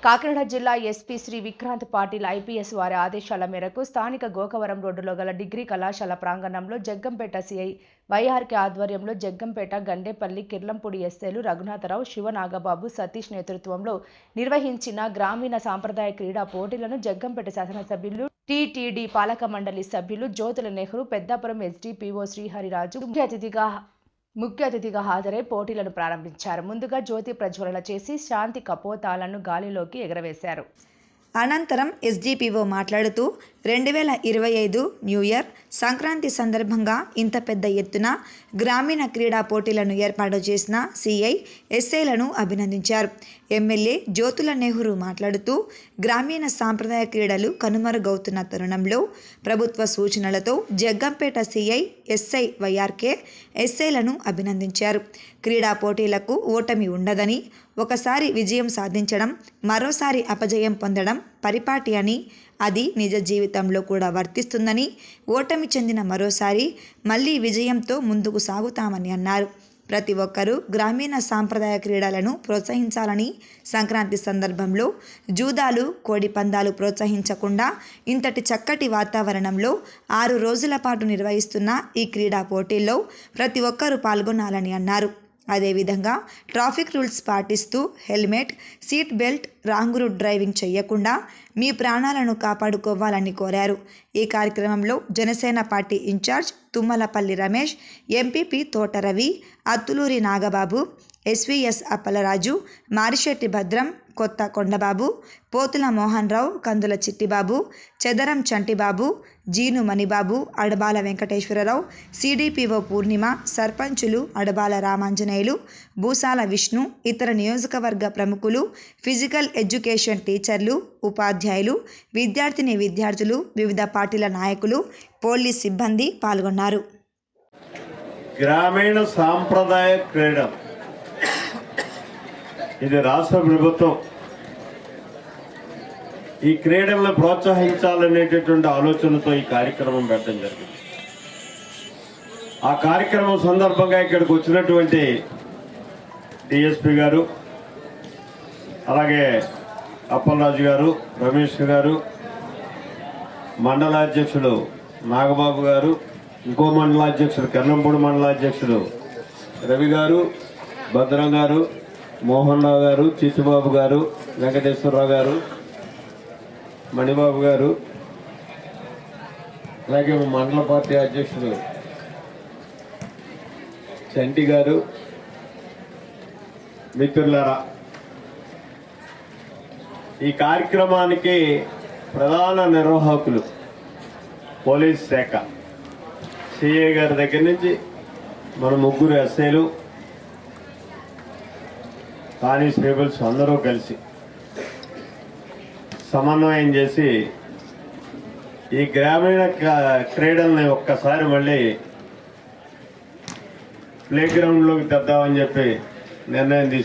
కాకినాడ జిల్లా SP Shri Vikrant Patil IPS వారి ఆదేశాల మేరకు స్థానిక గోకవరం రోడ్డులో గల డిగ్రీ కళాశాల ప్రాంగణంలో జగ్గంపేట సిఐ వైఆర్కే ఆధ్వర్యంలో జగ్గంపేట గండేపల్లి కిర్లంపూడి ఎస్ఐలు రఘునాథరావు శివనాగబాబు సతీష్ నేతృత్వంలో నిర్వహించిన గ్రామీణ సాంప్రదాయ క్రీడా పోటీలను జగ్గంపేట శాసనసభ్యులు టీటీడీ పాలక మండలి సభ్యులు జ్యోతుల నెహ్రూ పెద్దాపురం ఎస్డిపిఓ శ్రీహరిరాజు ముఖ్య అతిథిగా హాజరై పోటీలను ప్రారంభించారు. ముందుగా జ్యోతి ప్రజ్వలన చేసి శాంతి కపోతాలను గాలిలోకి ఎగరవేశారు. అనంతరం ఎస్డిపిఓ మాట్లాడుతూ 2025 న్యూ ఇయర్ సంక్రాంతి సందర్భంగా ఇంత పెద్ద ఎత్తున గ్రామీణ క్రీడా పోటీలను ఏర్పాటు చేసిన సిఐ ఎస్ఐలను అభినందించారు. ఎమ్మెల్యే జ్యోతుల నెహ్రూ మాట్లాడుతూ గ్రామీణ సాంప్రదాయ క్రీడలు కనుమరుగవుతున్న తరుణంలో ప్రభుత్వ సూచనలతో జగ్గంపేట సిఐ ఎస్ఐ వైఆర్కే ఎస్ఐలను అభినందించారు. క్రీడా పోటీలకు ఓటమి ఉండదని, ఒకసారి విజయం సాధించడం మరోసారి అపజయం పొందడం పరిపాటి అని, అది నిజ జీవితంలో కూడా వర్తిస్తుందని, ఓటమి చెందిన మరోసారి మళ్ళీ విజయంతో ముందుకు సాగుతామని అన్నారు. ప్రతి ఒక్కరూ గ్రామీణ సాంప్రదాయ క్రీడలను ప్రోత్సహించాలని, సంక్రాంతి సందర్భంలో జూదాలు, కోడి పందాలు ప్రోత్సహించకుండా ఇంతటి చక్కటి వాతావరణంలో 6 రోజుల పాటు నిర్వహిస్తున్న ఈ క్రీడా పోటీల్లో ప్రతి ఒక్కరూ పాల్గొనాలని అన్నారు. అదేవిధంగా ట్రాఫిక్ రూల్స్ పాటిస్తూ helmet, seat belt, wrong route driving చేయకుండా మీ ప్రాణాలను కాపాడుకోవాలని కోరారు. ఈ కార్యక్రమంలో Janasena party incharge Tummalapalli Ramesh, MPP Thota Ravi, Attuluri Nagababu, SVS Appalaraju, Marisetti Bhadram, Kotha Kondababu, Pothula Mohan Rao, Kandula Chittibabu, Chedaram Chantibabu, Jeenu Manibabu, Adabala Venkateswararao, CDPO Purnima, సర్పంచులు అడబాల రామాంజనేయులు, భూసాల విష్ణు, ఇతర నియోజకవర్గ ప్రముఖులు, ఫిజికల్ ఎడ్యుకేషన్ టీచర్లు, ఉపాధ్యాయులు, విద్యార్థులు, వివిధ పార్టీల నాయకులు, పోలీస్ సిబ్బంది పాల్గొన్నారు. గ్రామీణ సాంప్రదాయ క్రీడ ఇది రాష్ట్ర ప్రభుత్వం ఈ క్రీడలను ప్రోత్సహించాలనేటటువంటి ఆలోచనతో ఈ కార్యక్రమం పెట్టడం జరిగింది. ఆ కార్యక్రమం సందర్భంగా ఇక్కడికి వచ్చినటువంటి డిఎస్పి గారు, అలాగే అప్పలరాజు గారు, రమేష్ గారు, మండలాధ్యక్షుడు నాగబాబు గారు, ఇంకో మండలాధ్యక్షుడు కిర్లంపూడి మండలాధ్యక్షుడు రవి గారు, భద్రం గారు, మోహన్ రావు గారు, చిట్టుబాబు గారు, వెంకటేశ్వరరావు గారు, మణిబాబు గారు, అలాగే మండల పార్టీ అధ్యక్షుడు చంటి గారు, మిత్రులారా, ఈ కార్యక్రమానికి ప్రధాన నిర్వాహకులు పోలీస్ శాఖ, సిఐ గారి దగ్గర నుంచి మన 3 ఎస్ఐలు, కానిస్టేబుల్స్ అందరూ కలిసి సమన్వయం చేసి ఈ గ్రామీణ క్రీడల్ని ఒక్కసారి మళ్ళీ ప్లే గ్రౌండ్లోకి తెద్దామని చెప్పి నిర్ణయం తీసుకున్నారు.